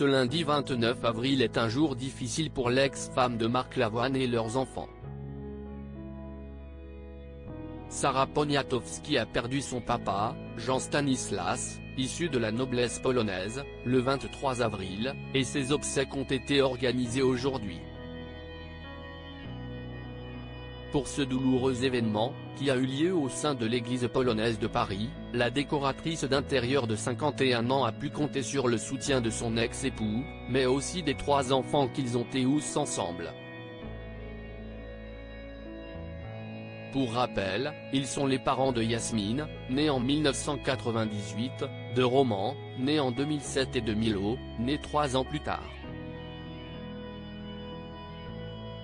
Ce lundi 29 avril est un jour difficile pour l'ex-femme de Mark Lavoine et leurs enfants. Sarah Poniatowski a perdu son papa, Jan Stanislas, issu de la noblesse polonaise, le 23 avril, et ses obsèques ont été organisées aujourd'hui. Pour ce douloureux événement, qui a eu lieu au sein de l'église polonaise de Paris, la décoratrice d'intérieur de 51 ans a pu compter sur le soutien de son ex-époux, mais aussi des 3 enfants qu'ils ont eus ensemble. Pour rappel, ils sont les parents de Yasmine, née en 1998, de Roman, né en 2007 et de Milo, né 3 ans plus tard.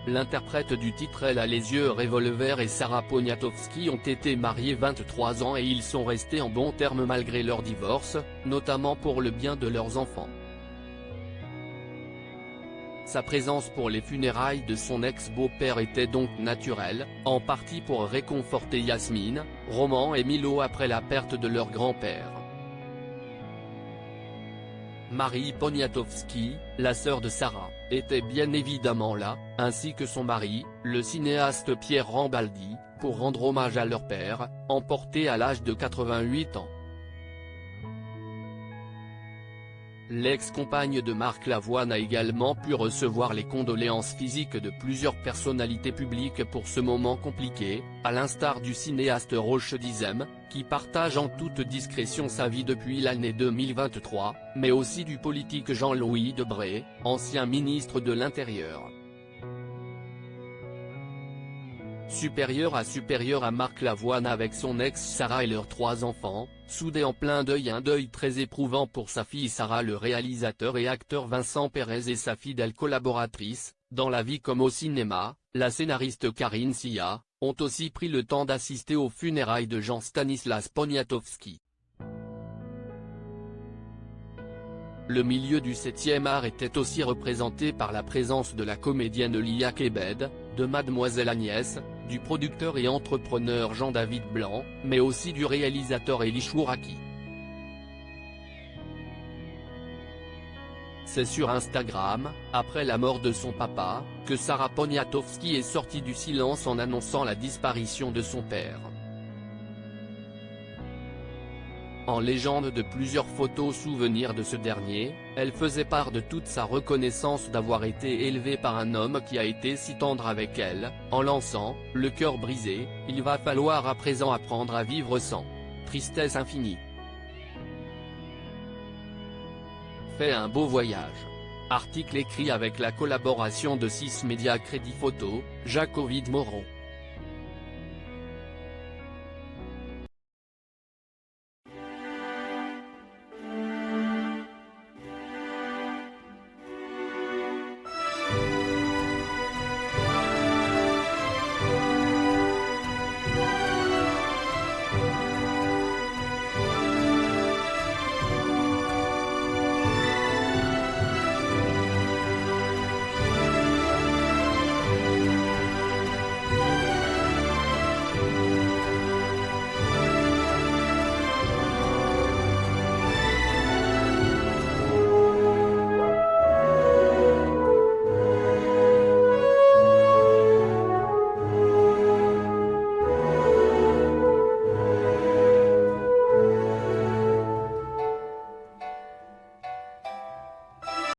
L'interprète du titre Elle a les yeux revolver et Sarah Poniatowski ont été mariés 23 ans et ils sont restés en bons termes malgré leur divorce, notamment pour le bien de leurs enfants. Sa présence pour les funérailles de son ex-beau-père était donc naturelle, en partie pour réconforter Yasmine, Roman et Milo après la perte de leur grand-père. Marie Poniatowski, la sœur de Sarah, était bien évidemment là, ainsi que son mari, le cinéaste Pierre Rambaldi, pour rendre hommage à leur père, emporté à l'âge de 88 ans. L'ex-compagne de Mark Lavoine a également pu recevoir les condoléances physiques de plusieurs personnalités publiques pour ce moment compliqué, à l'instar du cinéaste Roche Dizem, qui partage en toute discrétion sa vie depuis l'année 2023, mais aussi du politique Jean-Louis Debré, ancien ministre de l'Intérieur. Supérieur à Mark Lavoine avec son ex Sarah et leurs 3 enfants, soudés en plein deuil, un deuil très éprouvant pour sa fille Sarah, le réalisateur et acteur Vincent Pérez et sa fidèle collaboratrice, dans la vie comme au cinéma, la scénariste Karine Sia, ont aussi pris le temps d'assister aux funérailles de Jan Stanislas Poniatowski. Le milieu du 7e art était aussi représenté par la présence de la comédienne Lia Kebed, de Mademoiselle Agnès, du producteur et entrepreneur Jean-David Blanc, mais aussi du réalisateur Elie Chouraki. C'est sur Instagram, après la mort de son papa, que Sarah Poniatowski est sortie du silence en annonçant la disparition de son père. En légende de plusieurs photos souvenirs de ce dernier, elle faisait part de toute sa reconnaissance d'avoir été élevée par un homme qui a été si tendre avec elle, en lançant « Le cœur brisé, il va falloir à présent apprendre à vivre sans tristesse infinie. Fait un beau voyage ». Article écrit avec la collaboration de 6 médias Crédit Photo, Jacques-Ovid Moreau.